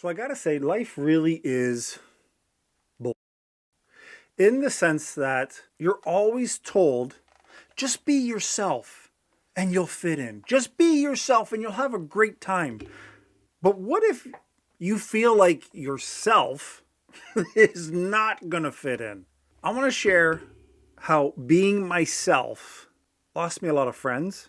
So I gotta say, life really is bull. In the sense that you're always told, just be yourself and you'll fit in. Just be yourself and you'll have a great time. But what if you feel like yourself is not gonna fit in? I wanna share how being myself lost me a lot of friends,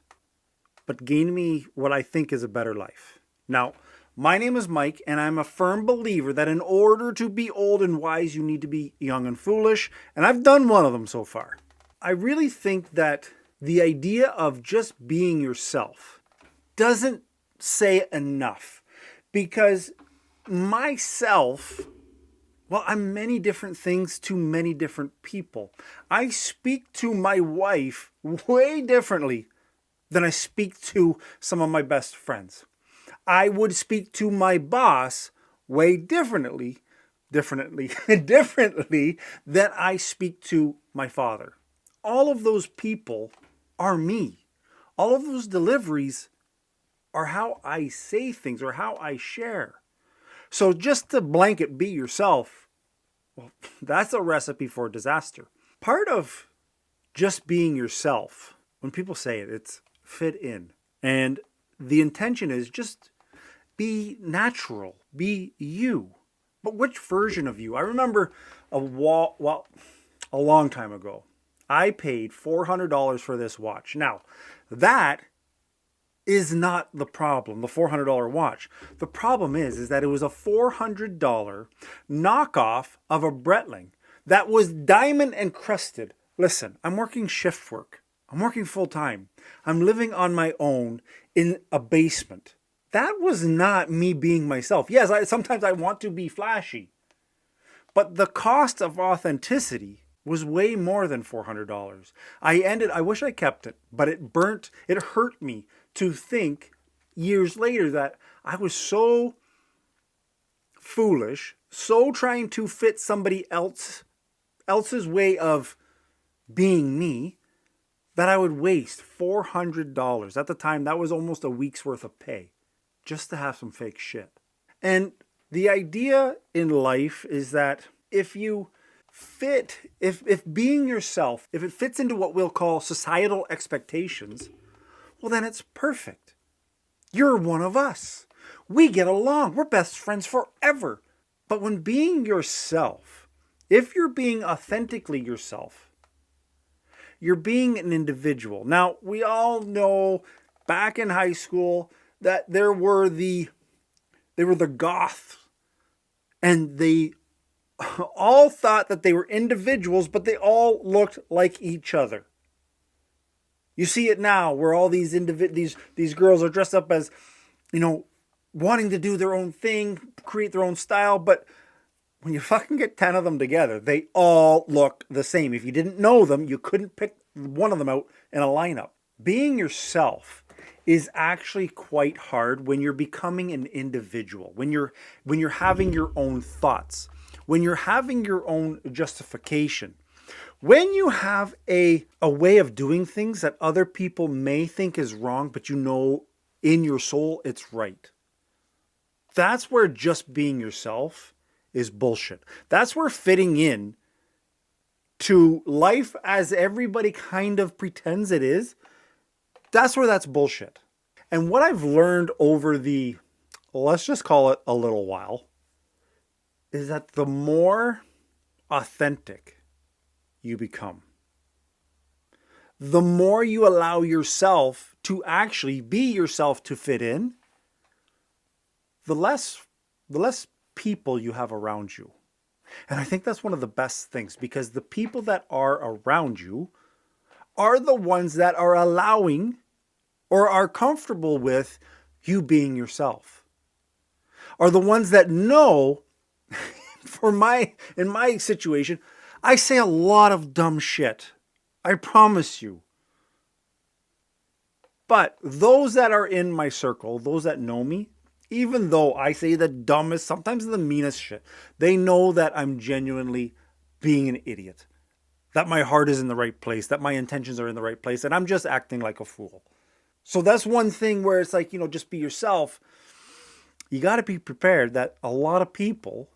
but gained me what I think is a better life. Now, my name is Mike, and I'm a firm believer that in order to be old and wise, you need to be young and foolish, and I've done one of them so far. I really think that the idea of just being yourself doesn't say enough, because myself, well, I'm many different things to many different people. I speak to my wife way differently than I speak to some of my best friends. I would speak to my boss way differently differently than I speak to my father. All of those people are me. All of those deliveries are how I say things or how I share. So just to blanket be yourself, well, that's a recipe for disaster. Part of just being yourself, when people say it, it's fit in. And the intention is just be natural, be you. But which version of you? I remember a long time ago, I paid $400 for this watch. Now, that is not the problem, the $400 watch. The problem is that it was a $400 knockoff of a Breitling that was diamond encrusted. Listen, I'm working shift work. I'm working full time. I'm living on my own in a basement. That was not me being myself. Yes, sometimes I want to be flashy. But the cost of authenticity was way more than $400. I wish I kept it, but it hurt me to think years later that I was so foolish, so trying to fit somebody else's way of being me, that I would waste $400. At the time, that was almost a week's worth of pay just to have some fake shit. And the idea in life is that if being yourself, if it fits into what we'll call societal expectations, well, then it's perfect. You're one of us. We get along. We're best friends forever. But when being yourself, if you're being authentically yourself, you're being an individual. Now, we all know back in high school that they were the goths, and they all thought that they were individuals, but they all looked like each other. You see it now, where all these girls are dressed up as, wanting to do their own thing, create their own style, but when you fucking get 10 of them together, they all look the same. If you didn't know them, you couldn't pick one of them out in a lineup. Being yourself is actually quite hard when you're becoming an individual, when you're having your own thoughts, when you're having your own justification, when you have a way of doing things that other people may think is wrong, but you know in your soul it's right. That's where just being yourself is bullshit. That's where fitting in to life as everybody kind of pretends it is, that's where that's bullshit. And what I've learned over let's just call it a little while, is that the more authentic you become, the more you allow yourself to actually be yourself to fit in, the less people you have around you. And I think that's one of the best things, because the people that are around you are the ones that are allowing or are comfortable with you being yourself, are the ones that know. In my situation, I say a lot of dumb shit. I promise you. But those that are in my circle, those that know me, even though I say the dumbest, sometimes the meanest shit, they know that I'm genuinely being an idiot, that my heart is in the right place, that my intentions are in the right place, and I'm just acting like a fool. So that's one thing where it's like, just be yourself. you got to be prepared that a lot of people,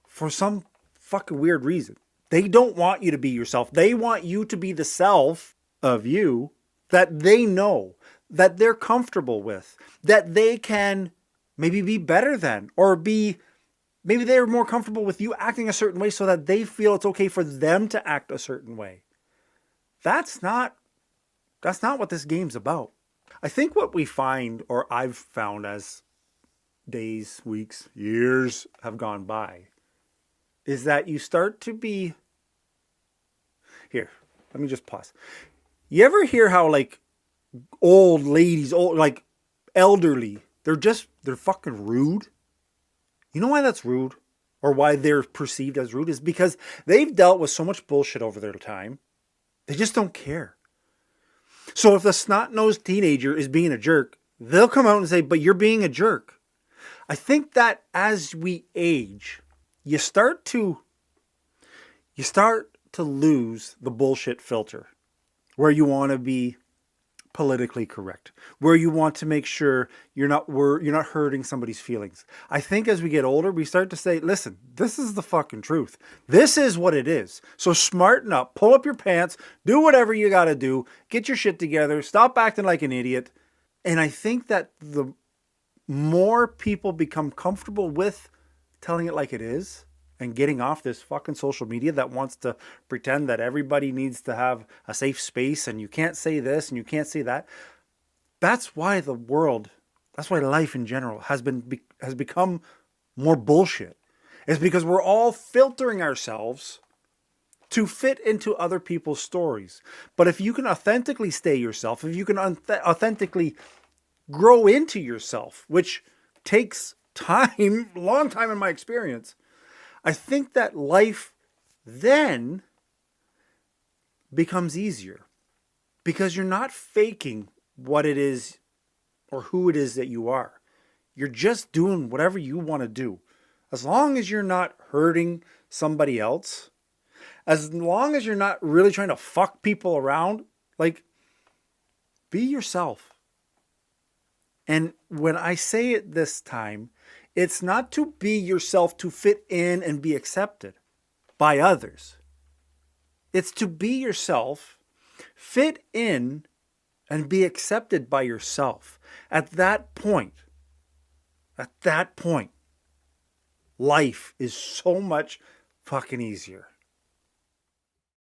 for some fucking weird reason, they don't want you to be yourself. They want you to be the self of you that they know, that they're comfortable with, that they can maybe be better than, or maybe they're more comfortable with you acting a certain way so that they feel it's okay for them to act a certain way. That's not what this game's about. I think what we find, or I've found as days, weeks, years have gone by, is that you start to be... Here, let me just pause. You ever hear how like old ladies, like elderly, they're fucking rude? You know why that's rude? Or why they're perceived as rude? Is because they've dealt with so much bullshit over their time. They just don't care. So if the snot-nosed teenager is being a jerk, they'll come out and say, but you're being a jerk. I think that as we age, you start to lose the bullshit filter, where you want to be politically correct, where you want to make sure you're not hurting somebody's feelings. I think as we get older, we start to say, listen, this is the fucking truth. This is what it is. So smarten up, pull up your pants, do whatever you got to do, get your shit together, stop acting like an idiot. And I think that the more people become comfortable with telling it like it is, and getting off this fucking social media that wants to pretend that everybody needs to have a safe space and you can't say this and you can't say that. That's why life in general has become more bullshit. It's because we're all filtering ourselves to fit into other people's stories. But if you can authentically stay yourself, if you can authentically grow into yourself, which takes time, long time in my experience, I think that life then becomes easier because you're not faking what it is or who it is that you are. You're just doing whatever you want to do. As long as you're not hurting somebody else, as long as you're not really trying to fuck people around, like, be yourself. And when I say it this time, it's not to be yourself to fit in and be accepted by others. It's to be yourself, fit in, and be accepted by yourself. At that point, life is so much fucking easier.